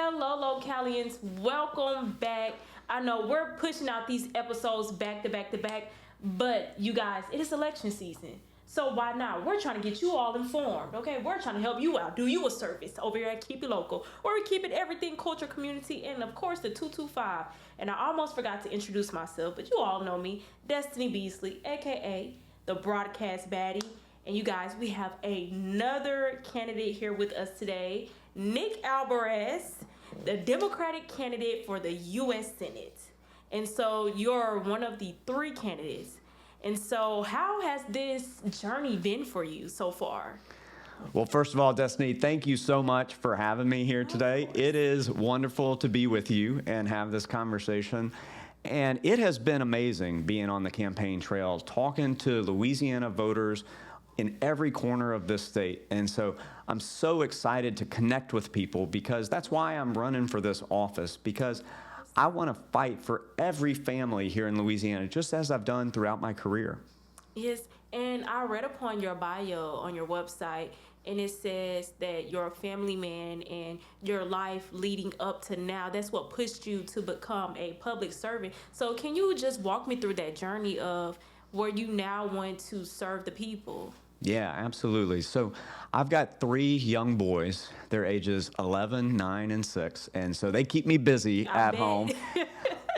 Hello, Localians. Welcome back. I know we're pushing out these episodes back to back to back, but you guys, it is election season. So why not? We're trying to get you all informed, okay? We're trying to help you out, do you a service over here at Keep It Local, where we keep it everything culture, community, and of course the 225. And I almost forgot to introduce myself, but you all know me, Destiny Beasley, aka the broadcast baddie. And you guys, we have another candidate here with us today, Nick Albares, the Democratic candidate for the U.S. Senate. And so you're one of the three candidates. And so how has this journey been for you so far? Well, first of all, Destiny, thank you so much for having me here today. It is wonderful to be with you and have this conversation. And it has been amazing being on the campaign trail, talking to Louisiana voters in every corner of this state. And so I'm so excited to connect with people because that's why I'm running for this office, because I want to fight for every family here in Louisiana, just as I've done throughout my career. Yes, and I read upon your bio on your website, and it says that you're a family man and your life leading up to now, that's what pushed you to become a public servant. So can you just walk me through that journey of where you now want to serve the people? Yeah, absolutely. So I've got three young boys. They're ages 11, 9, and 6. And so they keep me busy at home.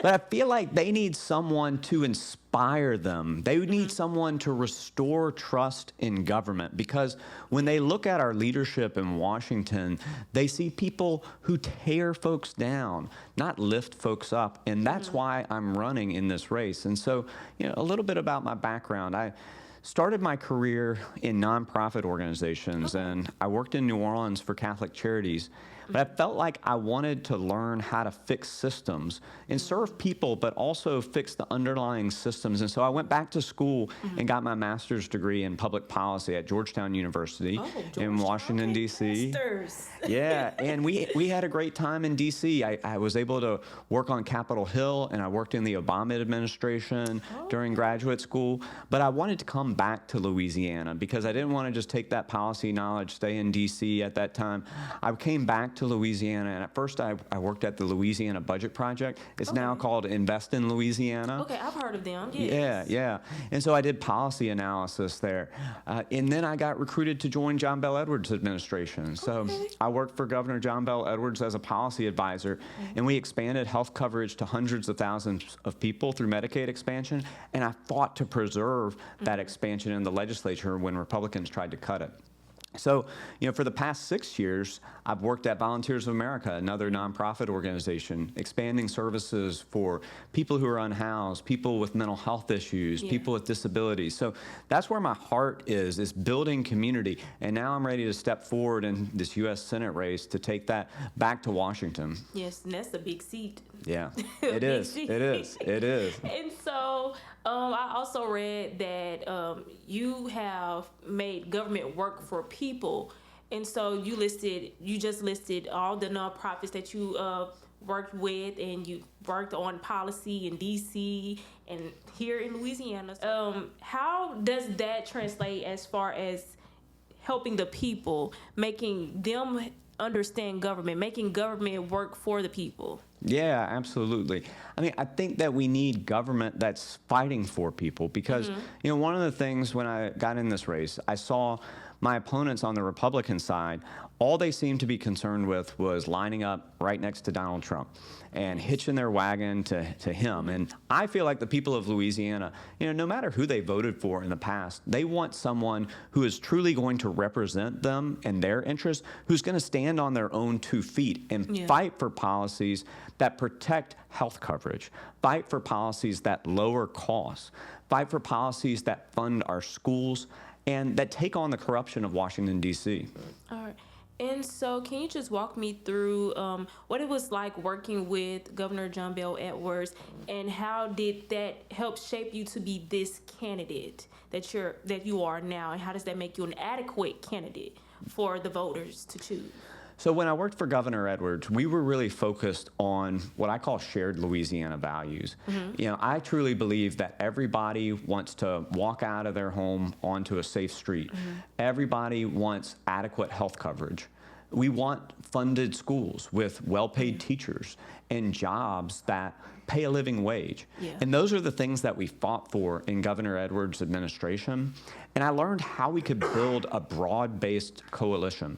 But I feel like they need someone to inspire them. They need someone to restore trust in government, because when they look at our leadership in Washington, they see people who tear folks down, not lift folks up. And that's why I'm running in this race. And so, a little bit about my background. I started my career in nonprofit organizations, and I worked in New Orleans for Catholic Charities. But I felt like I wanted to learn how to fix systems and serve people, but also fix the underlying systems. And so I went back to school and got my master's degree in public policy at Georgetown University in Washington, D.C. Yeah, and we had a great time in D.C. I was able to work on Capitol Hill, and I worked in the Obama administration during graduate school. But I wanted to come back to Louisiana because I didn't want to just take that policy knowledge, stay in D.C. at that time. I came back to Louisiana, and at first I worked at the Louisiana Budget Project. It's now called Invest in Louisiana. Okay, I've heard of them. Yes. Yeah. And so I did policy analysis there. And then I got recruited to join John Bel Edwards' administration. So I worked for Governor John Bel Edwards as a policy advisor, and we expanded health coverage to hundreds of thousands of people through Medicaid expansion, and I fought to preserve that expansion in the legislature when Republicans tried to cut it. So, for the past 6 years, I've worked at Volunteers of America, another nonprofit organization, expanding services for people who are unhoused, people with mental health issues, people with disabilities. So that's where my heart is building community. And now I'm ready to step forward in this U.S. Senate race to take that back to Washington. Yes, and that's a big seat. Yeah, it is. It is. It is. And so I also read that you have made government work for people. And so you just listed all the nonprofits that you worked with, and you worked on policy in D.C. and here in Louisiana. How does that translate as far as helping the people, making them understand government, making government work for the people? Yeah, absolutely. I mean, I think that we need government that's fighting for people because, one of the things when I got in this race, I saw my opponents on the Republican side, all they seemed to be concerned with was lining up right next to Donald Trump and hitching their wagon to him. And I feel like the people of Louisiana, no matter who they voted for in the past, they want someone who is truly going to represent them and their interests, who's going to stand on their own 2 feet and fight for policies that protect health coverage, fight for policies that lower costs, fight for policies that fund our schools, and that take on the corruption of Washington, D.C. All right. And so can you just walk me through what it was like working with Governor John Bel Edwards, and how did that help shape you to be this candidate that you are now, and how does that make you an adequate candidate for the voters to choose? So when I worked for Governor Edwards, we were really focused on what I call shared Louisiana values. I truly believe that everybody wants to walk out of their home onto a safe street. Everybody wants adequate health coverage. We want funded schools with well-paid teachers and jobs that pay a living wage. Yeah. And those are the things that we fought for in Governor Edwards' administration. And I learned how we could build a broad-based coalition.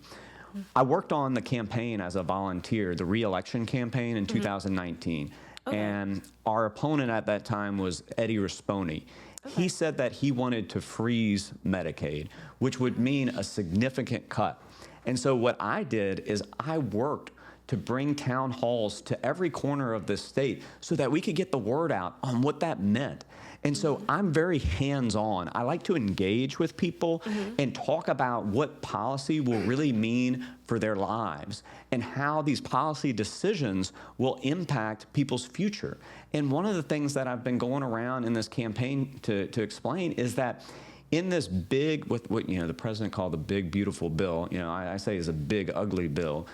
I worked on the campaign as a volunteer, the re-election campaign in 2019. Okay. And our opponent at that time was Eddie Risponi. Okay. He said that he wanted to freeze Medicaid, which would mean a significant cut. And so what I did is I worked to bring town halls to every corner of this state so that we could get the word out on what that meant. And so I'm very hands-on. I like to engage with people and talk about what policy will really mean for their lives and how these policy decisions will impact people's future. And one of the things that I've been going around in this campaign to explain is that in this big, what the president called the big, beautiful bill, I say is a big, ugly bill,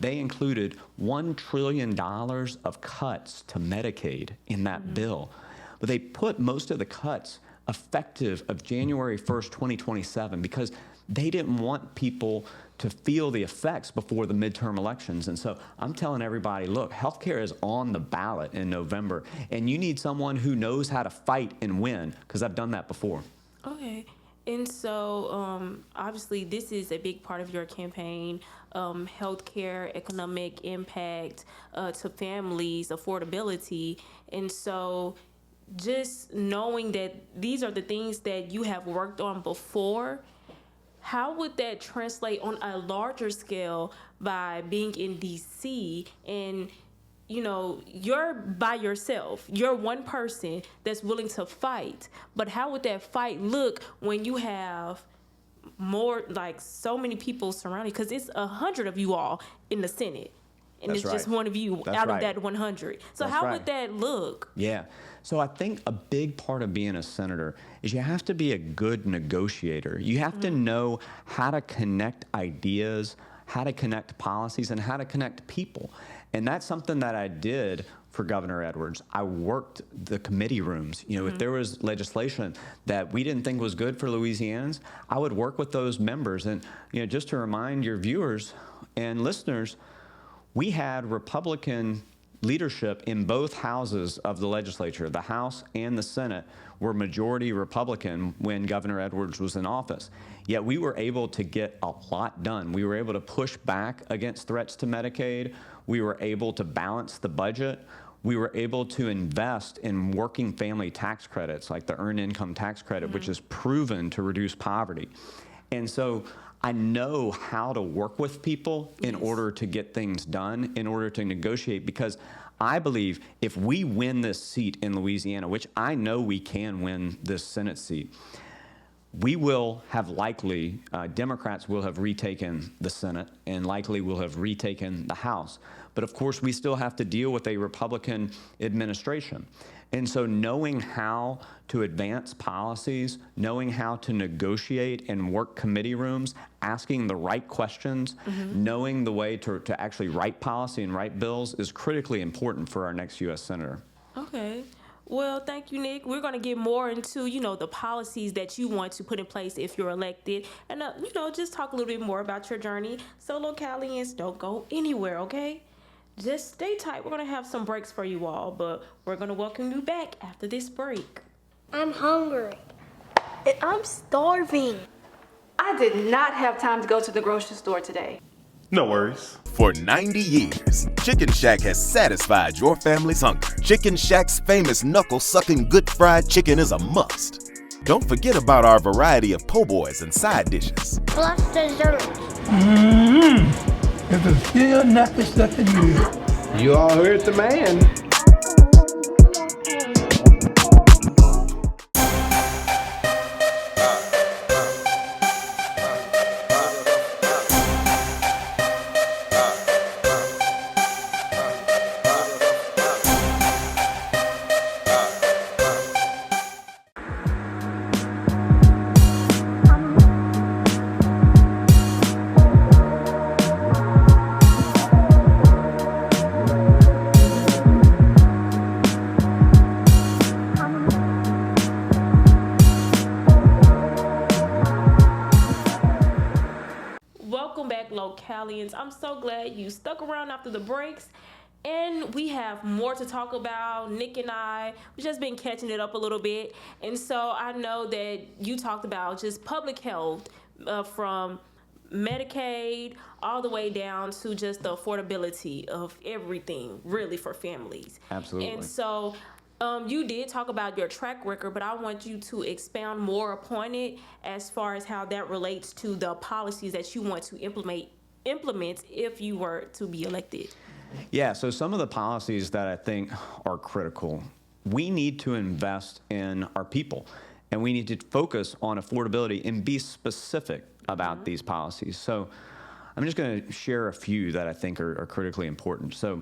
they included $1 trillion of cuts to Medicaid in that bill. But they put most of the cuts effective of January 1st, 2027, because they didn't want people to feel the effects before the midterm elections. And so I'm telling everybody, look, healthcare is on the ballot in November, and you need someone who knows how to fight and win, because I've done that before. Okay. And so, obviously, this is a big part of your campaign, healthcare, economic impact to families, affordability. And so just knowing that these are the things that you have worked on before, how would that translate on a larger scale by being in DC and you're by yourself. You're one person that's willing to fight. But how would that fight look when you have more, like so many people surrounding? Because it's 100 of you all in the Senate. And That's it's right. just one of you That's out right. of that 100. So That's how right. would that look? Yeah. So I think a big part of being a senator is you have to be a good negotiator. You have to know how to connect ideas, how to connect policies, and how to connect people. And that's something that I did for Governor Edwards. I worked the committee rooms. If there was legislation that we didn't think was good for Louisianans, I would work with those members. And just to remind your viewers and listeners, we had Republican leadership in both houses of the legislature. The House and the Senate were majority Republican when Governor Edwards was in office. Yet we were able to get a lot done. We were able to push back against threats to Medicaid. We were able to balance the budget. We were able to invest in working family tax credits like the Earned Income Tax Credit, which is proven to reduce poverty. And so I know how to work with people in order to get things done, in order to negotiate, because I believe if we win this seat in Louisiana, which I know we can win this Senate seat, we will have likely, Democrats will have retaken the Senate and likely will have retaken the House. But of course, we still have to deal with a Republican administration. And so knowing how to advance policies, knowing how to negotiate and work committee rooms, asking the right questions, knowing the way to actually write policy and write bills is critically important for our next U.S. Senator. Okay. Well, thank you, Nick. We're going to get more into, the policies that you want to put in place if you're elected. And, just talk a little bit more about your journey. So, Localians, don't go anywhere, okay? Just stay tight. We're going to have some breaks for you all, but we're going to welcome you back after this break. I'm hungry. And I'm starving. I did not have time to go to the grocery store today. No worries. For 90 years, Chicken Shack has satisfied your family's hunger. Chicken Shack's famous knuckle-sucking good fried chicken is a must. Don't forget about our variety of po' boys and side dishes. Plus dessert. If it's still nothing stuck in you. You all heard the man. Valiants. I'm so glad you stuck around after the breaks. And we have more to talk about. Nick and I, we've just been catching it up a little bit. And so I know that you talked about just public health from Medicaid all the way down to just the affordability of everything, really, for families. Absolutely. And so you did talk about your track record, but I want you to expound more upon it as far as how that relates to the policies that you want to implement if you were to be elected. Yeah, so some of the policies that I think are critical, we need to invest in our people, and we need to focus on affordability and be specific about these policies. So I'm just going to share a few that I think are critically important. So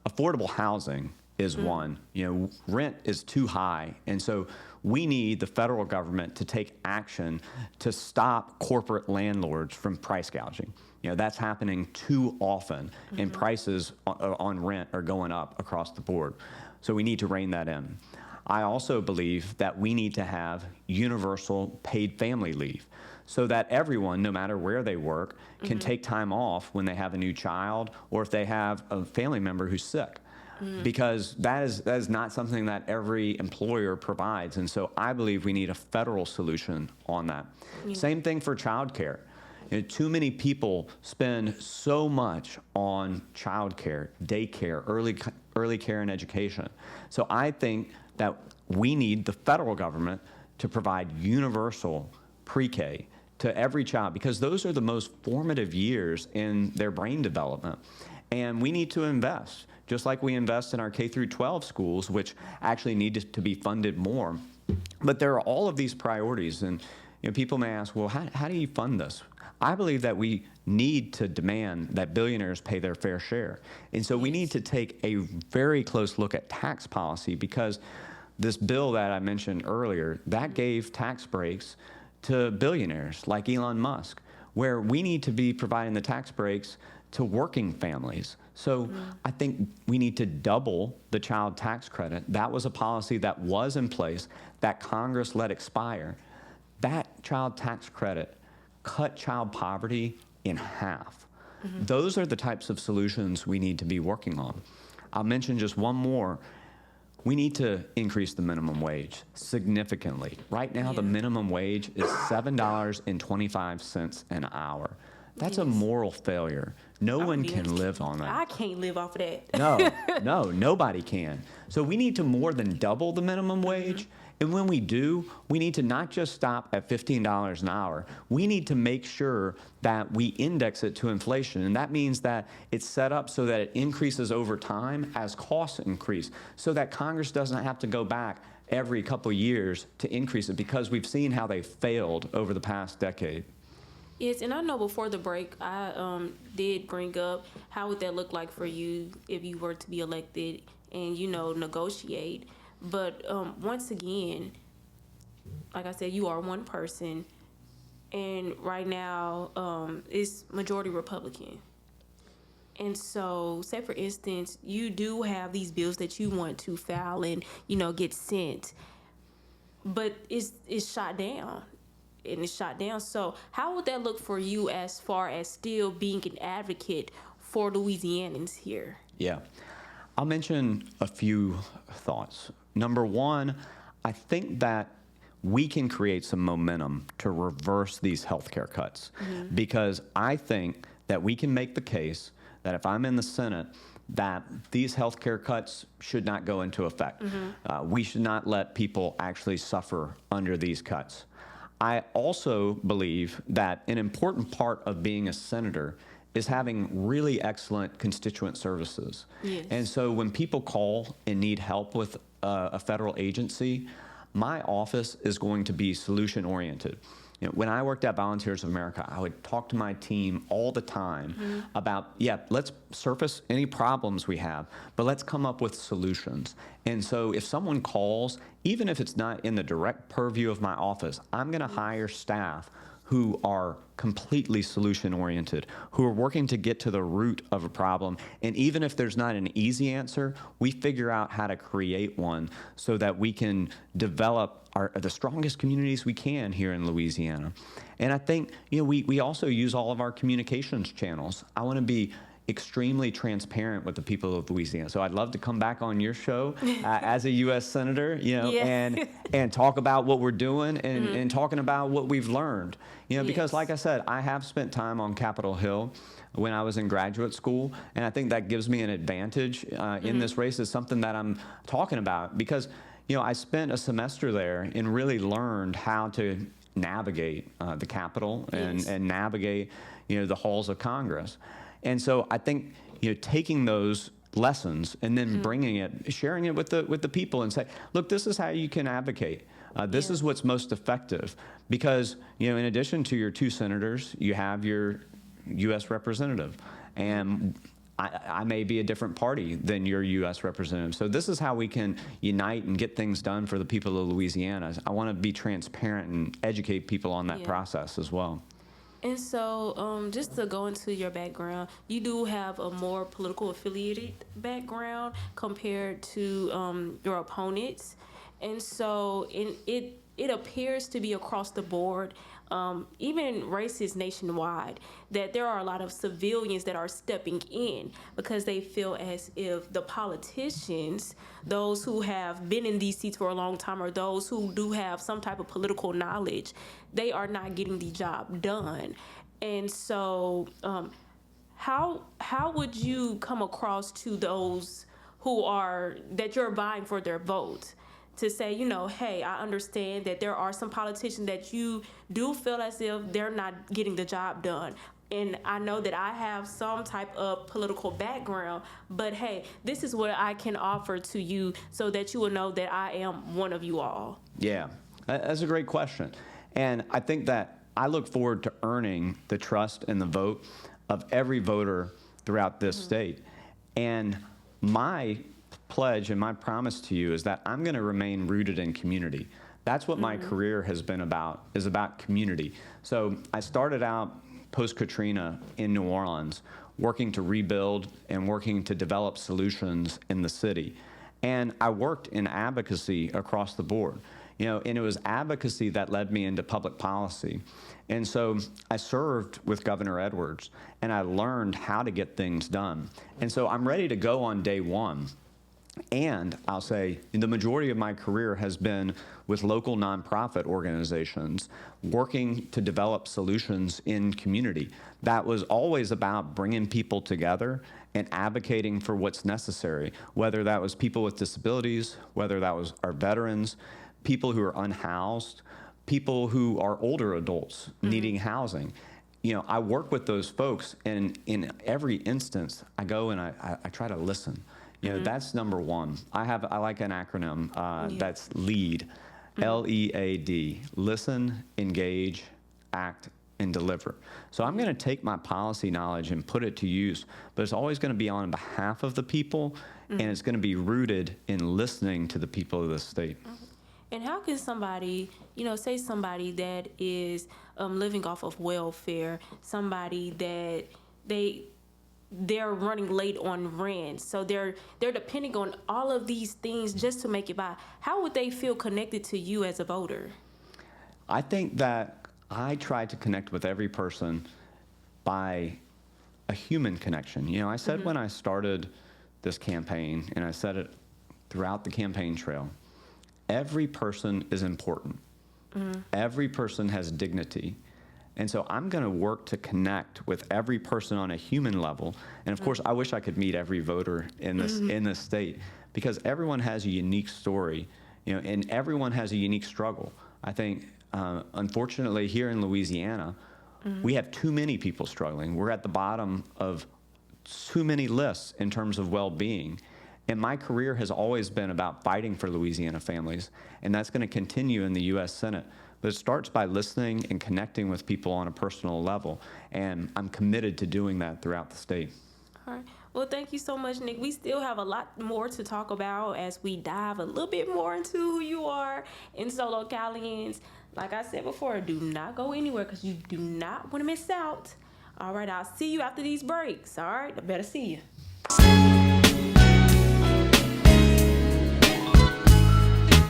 affordable housing is one. Rent is too high, and so we need the federal government to take action to stop corporate landlords from price gouging. That's happening too often, and prices on rent are going up across the board. So we need to rein that in. I also believe that we need to have universal paid family leave so that everyone, no matter where they work, can take time off when they have a new child or if they have a family member who's sick. Because that is not something that every employer provides. And so I believe we need a federal solution on that. Same thing for childcare. Too many people spend so much on childcare, daycare, early care and education. So I think that we need the federal government to provide universal pre-K to every child, because those are the most formative years in their brain development. And we need to invest, just like we invest in our K through 12 schools, which actually need to be funded more. But there are all of these priorities, and people may ask, well, how do you fund this? I believe that we need to demand that billionaires pay their fair share. And so we need to take a very close look at tax policy, because this bill that I mentioned earlier, that gave tax breaks to billionaires like Elon Musk, where we need to be providing the tax breaks to working families. So I think we need to double the child tax credit. That was a policy that was in place that Congress let expire. That child tax credit cut child poverty in half. Those are the types of solutions we need to be working on. I'll mention just one more. We need to increase the minimum wage significantly. Right now, the minimum wage is $7.25 an hour. That's a moral failure. No one can live on that. I can't live off of that. No, nobody can. So we need to more than double the minimum wage. And when we do, we need to not just stop at $15 an hour. We need to make sure that we index it to inflation. And that means that it's set up so that it increases over time as costs increase, so that Congress doesn't have to go back every couple years to increase it, because we've seen how they failed over the past decade. Yes, and I know before the break, I did bring up how would that look like for you if you were to be elected and, negotiate. But once again, like I said, you are one person, and right now it's majority Republican. And so, say for instance, you do have these bills that you want to file and, get sent, but it's shot down. And it's shot down. So how would that look for you as far as still being an advocate for Louisianans here? Yeah. I'll mention a few thoughts. Number one, I think that we can create some momentum to reverse these healthcare cuts, because I think that we can make the case that if I'm in the Senate, that these healthcare cuts should not go into effect. We should not let people actually suffer under these cuts. I also believe that an important part of being a senator is having really excellent constituent services. Yes. And so when people call and need help with a federal agency, my office is going to be solution-oriented. When I worked at Volunteers of America, I would talk to my team all the time about, let's surface any problems we have, but let's come up with solutions. And so if someone calls, even if it's not in the direct purview of my office, I'm going to hire staff who are completely solution oriented, who are working to get to the root of a problem. And even if there's not an easy answer, we figure out how to create one so that we can develop the strongest communities we can here in Louisiana. And I think, we also use all of our communications channels. I want to be extremely transparent with the people of Louisiana. So I'd love to come back on your show as a U.S. Senator, and talk about what we're doing and talking about what we've learned. Because like I said, I have spent time on Capitol Hill when I was in graduate school, and I think that gives me an advantage in this race. Is something that I'm talking about because, I spent a semester there and really learned how to navigate the Capitol and navigate, the halls of Congress. And so I think, taking those lessons and then bringing it, sharing it with the people and say, look, this is how you can advocate. This is what's most effective because, in addition to your 2 senators, you have your U.S. representative. And I may be a different party than your U.S. representative. So this is how we can unite and get things done for the people of Louisiana. I want to be transparent and educate people on that process as well. And so, just to go into your background, you do have a more political affiliated background compared to your opponents. And so, it appears to be across the board, even races nationwide, that there are a lot of civilians that are stepping in because they feel as if the politicians, those who have been in these seats for a long time or those who do have some type of political knowledge, they are not getting the job done. And so how would you come across to those that you're vying for their vote? To say, hey, I understand that there are some politicians that you do feel as if they're not getting the job done. And I know that I have some type of political background, but hey, this is what I can offer to you so that you will know that I am one of you all. Yeah, that's a great question. And I think that I look forward to earning the trust and the vote of every voter throughout this state. And my pledge and my promise to you is that I'm going to remain rooted in community. That's what my career has been about, is about community. So I started out post-Katrina in New Orleans, working to rebuild and working to develop solutions in the city. And I worked in advocacy across the board, and it was advocacy that led me into public policy. And so I served with Governor Edwards, and I learned how to get things done. And so I'm ready to go on day one. And I'll say the majority of my career has been with local nonprofit organizations working to develop solutions in community. That was always about bringing people together and advocating for what's necessary, whether that was people with disabilities, whether that was our veterans, people who are unhoused, people who are older adults needing housing. I work with those folks, and in every instance, I go and I try to listen. That's number one. I like an acronym that's LEAD, L-E-A-D, listen, engage, act, and deliver. So I'm going to take my policy knowledge and put it to use, but it's always going to be on behalf of the people, and it's going to be rooted in listening to the people of the state. And how can somebody, say somebody that is living off of welfare, somebody that they're running late on rent, so they're depending on all of these things just to make it by. How would they feel connected to you as a voter? I think that I try to connect with every person by a human connection. I said when I started this campaign, and I said it throughout the campaign trail, every person is important. Every person has dignity. And so I'm going to work to connect with every person on a human level. And of course, I wish I could meet every voter in this state, because everyone has a unique story, and everyone has a unique struggle. I think, unfortunately, here in Louisiana, we have too many people struggling. We're at the bottom of too many lists in terms of well-being. And my career has always been about fighting for Louisiana families, and that's going to continue in the U.S. Senate. But it starts by listening and connecting with people on a personal level, and I'm committed to doing that throughout the state. All right. Well, thank you so much, Nick. We still have a lot more to talk about as we dive a little bit more into who you are. And so, Localians, like I said before, do not go anywhere because you do not want to miss out. All right, I'll see you after these breaks. All right, I better see you.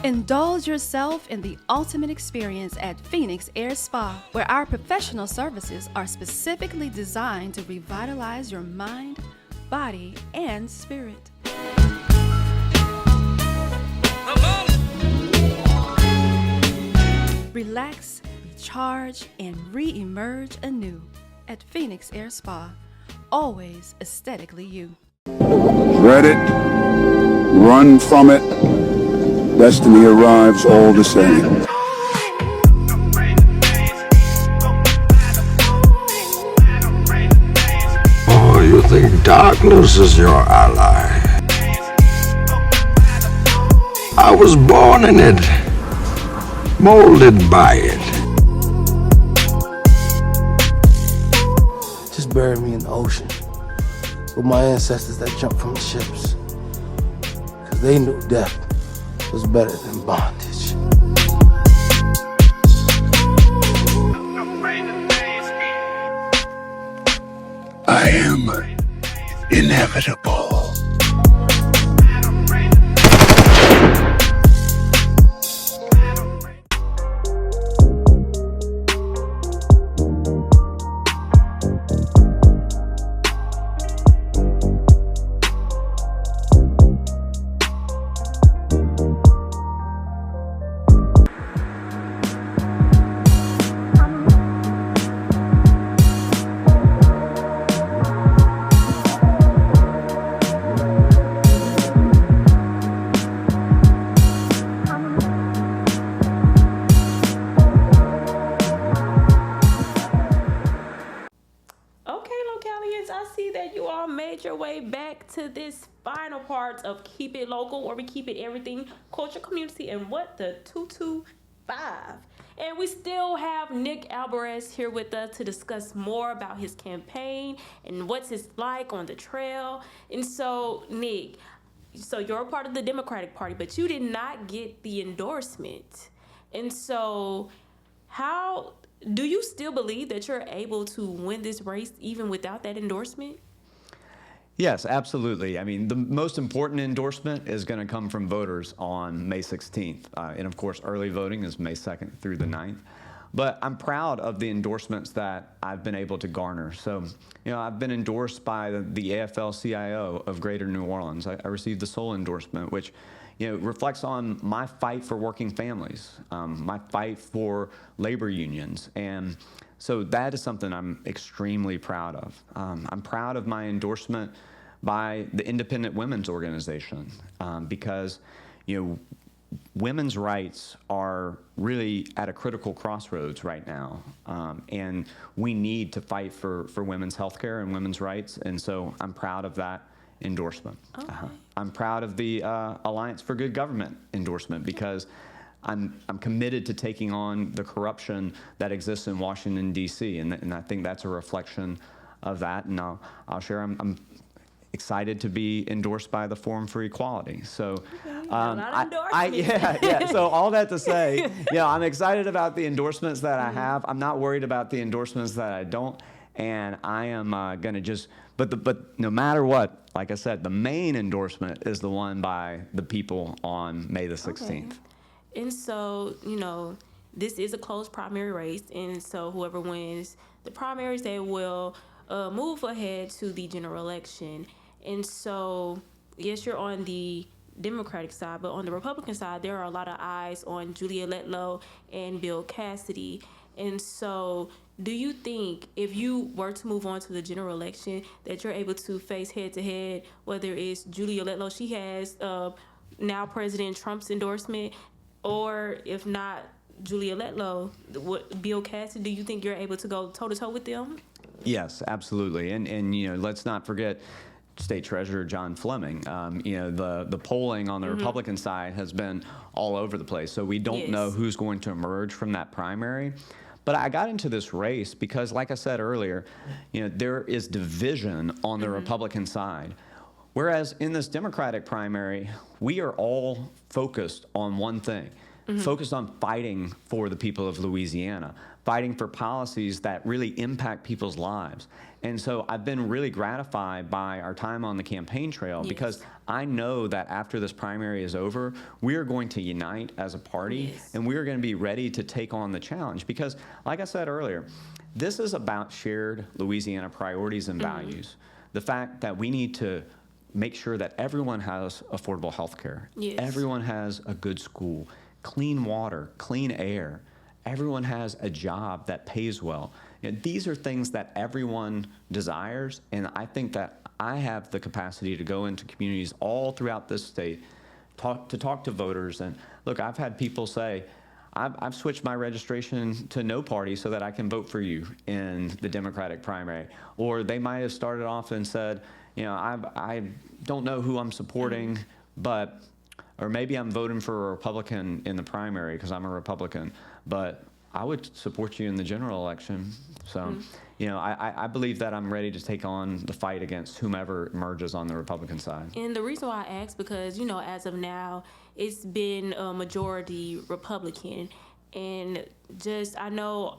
Indulge yourself in the ultimate experience at Phoenix Air Spa, where our professional services are specifically designed to revitalize your mind, body, and spirit. Relax, recharge, and re-emerge anew at Phoenix Air Spa. Always aesthetically you. Dread it, run from it, destiny arrives all the same. Oh, you think darkness is your ally? I was born in it, molded by it. Just bury me in the ocean with my ancestors that jumped from the ships, because they knew death was better than bondage. I am inevitable. Your way back to this final part of Keep It Local, where we keep it everything culture, community, and what the 225. And we still have Nick Albares here with us to discuss more about his campaign and what's it's like on the trail. And so, Nick, so you're a part of the Democratic Party, but you did not get the endorsement. And so, how do you still believe that you're able to win this race even without that endorsement? Yes, absolutely. I mean, the most important endorsement is going to come from voters on May 16th. And of course, early voting is May 2nd through the 9th. But I'm proud of the endorsements that I've been able to garner. So, I've been endorsed by the AFL-CIO of Greater New Orleans. I received the sole endorsement, which, reflects on my fight for working families, my fight for labor unions. And so that is something I'm extremely proud of. I'm proud of my endorsement by the Independent Women's Organization because, women's rights are really at a critical crossroads right now. And we need to fight for women's health care and women's rights. And so I'm proud of that endorsement. Okay. I'm proud of the Alliance for Good Government endorsement because I'm committed to taking on the corruption that exists in Washington, D.C., and I think that's a reflection of that. And I'll share. I'm excited to be endorsed by the Forum for Equality. So, So all that to say, I'm excited about the endorsements that I have. I'm not worried about the endorsements that I don't, and I am going to just. But no matter what, like I said, the main endorsement is the one by the people on May the 16th. Okay. And so, this is a close primary race. And so whoever wins the primaries, they will move ahead to the general election. And so, yes, you're on the Democratic side, but on the Republican side, there are a lot of eyes on Julia Letlow and Bill Cassidy. And so, do you think if you were to move on to the general election that you're able to face head-to-head, whether it's Julia Letlow, she has now President Trump's endorsement, or if not Julia Letlow, Bill Cassidy, do you think you're able to go toe-to-toe with them? Yes, absolutely. And let's not forget State Treasurer John Fleming. The polling on the Republican side has been all over the place. So we don't know who's going to emerge from that primary. But I got into this race because, like I said earlier, there is division on the Republican side. Whereas in this Democratic primary, we are all focused on one thing, focused on fighting for the people of Louisiana, fighting for policies that really impact people's lives. And so I've been really gratified by our time on the campaign trail because I know that after this primary is over, we are going to unite as a party and we are going to be ready to take on the challenge. Because, like I said earlier, this is about shared Louisiana priorities and values. The fact that we need to make sure that everyone has affordable health care, everyone has a good school, clean water, clean air, everyone has a job that pays well. These are things that everyone desires, and I think that I have the capacity to go into communities all throughout this state, talk to voters. And look, I've had people say, I've switched my registration to no party so that I can vote for you in the Democratic primary. Or they might have started off and said, I don't know who I'm supporting, or maybe I'm voting for a Republican in the primary because I'm a Republican, but I would support you in the general election. So, I believe that I'm ready to take on the fight against whomever emerges on the Republican side. And the reason why I ask, because, as of now, it's been a majority Republican. And I know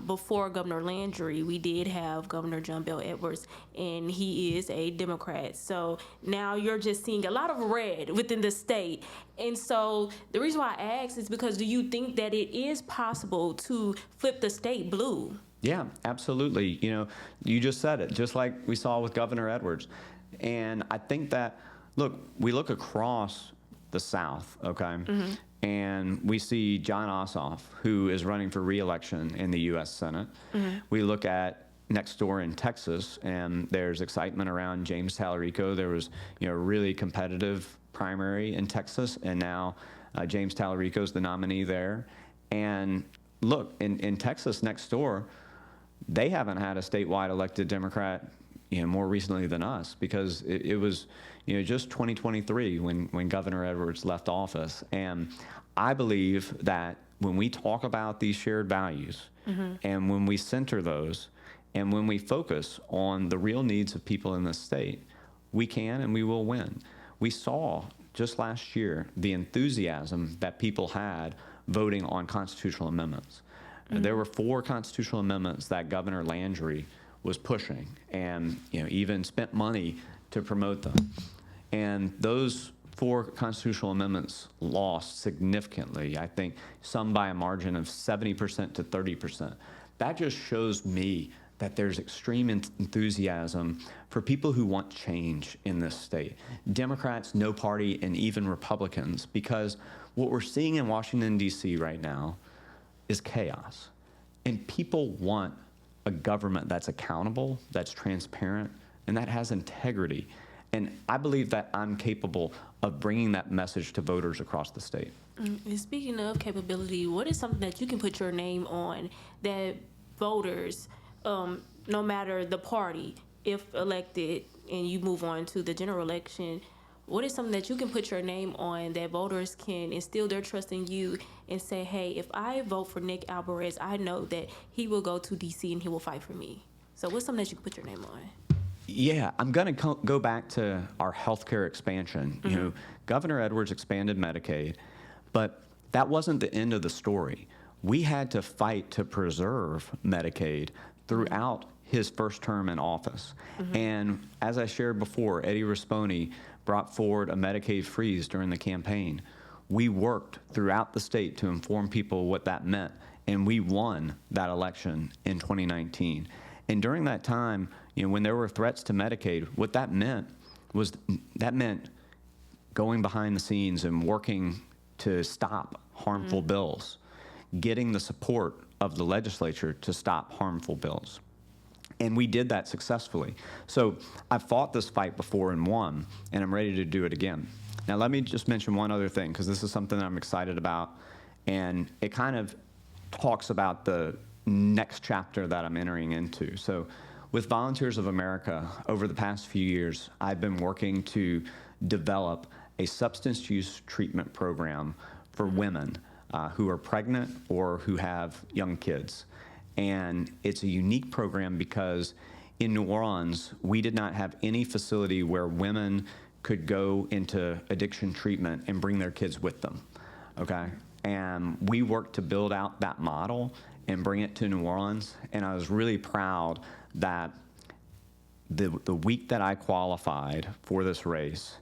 before Governor Landry, we did have Governor Bel Edwards, and he is a Democrat. So now you're just seeing a lot of red within the state. And so the reason why I ask is because, do you think that it is possible to flip the state blue? Yeah, absolutely. You just said it, just like we saw with Governor Edwards. And I think that, look, we look across the South, okay? And we see John Ossoff, who is running for re-election in the U.S. Senate. We look at next door in Texas, and there's excitement around James Talarico. There was, a really competitive primary in Texas, and now James Talarico is the nominee there. And look, in Texas next door, they haven't had a statewide elected Democrat more recently than us, because it was just 2023 when Governor Edwards left office. And I believe that when we talk about these shared values and when we center those and when we focus on the real needs of people in this state, we can and we will win. We saw just last year the enthusiasm that people had voting on constitutional amendments. There were 4 constitutional amendments that Governor Landry was pushing, and even spent money to promote them. And those 4 constitutional amendments lost significantly. I think some by a margin of 70% to 30%. That just shows me that there's extreme enthusiasm for people who want change in this state. Democrats, no party, and even Republicans, because what we're seeing in Washington, D.C. right now is chaos. And people want a government that's accountable, that's transparent, and that has integrity. And I believe that I'm capable of bringing that message to voters across the state. And speaking of capability, what is something that you can put your name on that voters, no matter the party, if elected and you move on to the general election, what is something that you can put your name on that voters can instill their trust in you and say, hey, if I vote for Nick Albares, I know that he will go to D.C. and he will fight for me. So what's something that you can put your name on? Yeah, I'm going to go back to our healthcare expansion. Governor Edwards expanded Medicaid, but that wasn't the end of the story. We had to fight to preserve Medicaid throughout his first term in office. And as I shared before, Eddie Risponi brought forward a Medicaid freeze during the campaign. We worked throughout the state to inform people what that meant, and we won that election in 2019. And during that time, when there were threats to Medicaid, what that meant was going behind the scenes and working to stop harmful bills, getting the support of the legislature to stop harmful bills. And we did that successfully. So I've fought this fight before and won, and I'm ready to do it again. Now, let me just mention one other thing, because this is something that I'm excited about, and it kind of talks about the next chapter that I'm entering into. So with Volunteers of America, over the past few years, I've been working to develop a substance use treatment program for women who are pregnant or who have young kids. And it's a unique program because in New Orleans, we did not have any facility where women could go into addiction treatment and bring their kids with them, okay? And we worked to build out that model and bring it to New Orleans. And I was really proud that the week that I qualified for this race,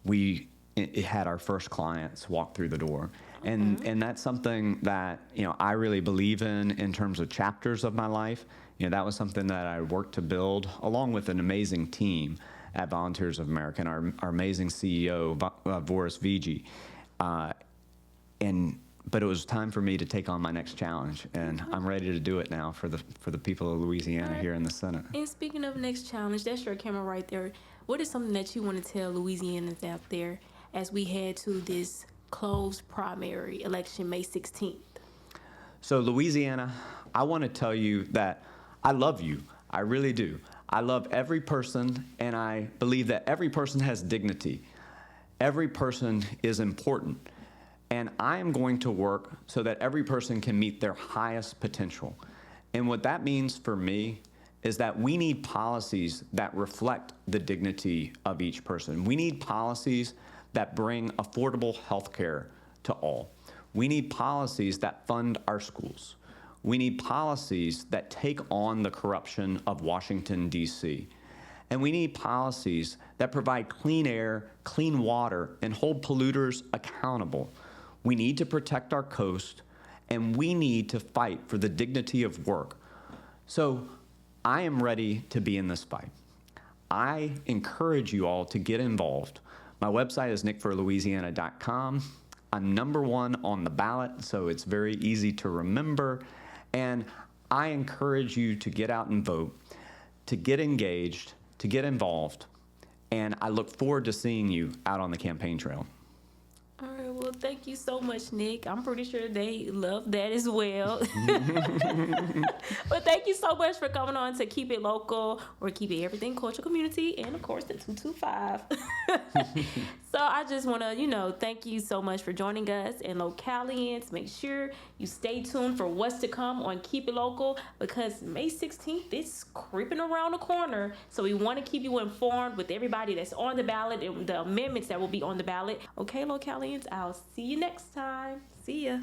it had our first clients walk through the door. And that's something that, I really believe in terms of chapters of my life. That was something that I worked to build along with an amazing team at Volunteers of America and our amazing CEO, Boris Vigi. But it was time for me to take on my next challenge, and I'm ready to do it now for the people of Louisiana here in the Senate. And speaking of next challenge, that's your camera right there. What is something that you want to tell Louisianans out there as we head to this closed primary election May 16th? So Louisiana, I want to tell you that I love you. I really do. I love every person, and I believe that every person has dignity. Every person is important. And I am going to work so that every person can meet their highest potential. And what that means for me is that we need policies that reflect the dignity of each person. We need policies that bring affordable health care to all. We need policies that fund our schools. We need policies that take on the corruption of Washington, D.C. And we need policies that provide clean air, clean water, and hold polluters accountable. We need to protect our coast, and we need to fight for the dignity of work. So I am ready to be in this fight. I encourage you all to get involved. My website is nickforlouisiana.com. I'm #1 on the ballot, so it's very easy to remember. And I encourage you to get out and vote, to get engaged, to get involved. And I look forward to seeing you out on the campaign trail. All right, well, thank you so much, Nick. I'm pretty sure they love that as well. But thank you so much for coming on to Keep It Local, or Keep It Everything Culture Community, and of course the 225. So I just want to, thank you so much for joining us. And Localians, make sure you stay tuned for what's to come on Keep It Local, because May 16th is creeping around the corner. So we want to keep you informed with everybody that's on the ballot and the amendments that will be on the ballot. Okay, Localians, I'll see you next time. See ya.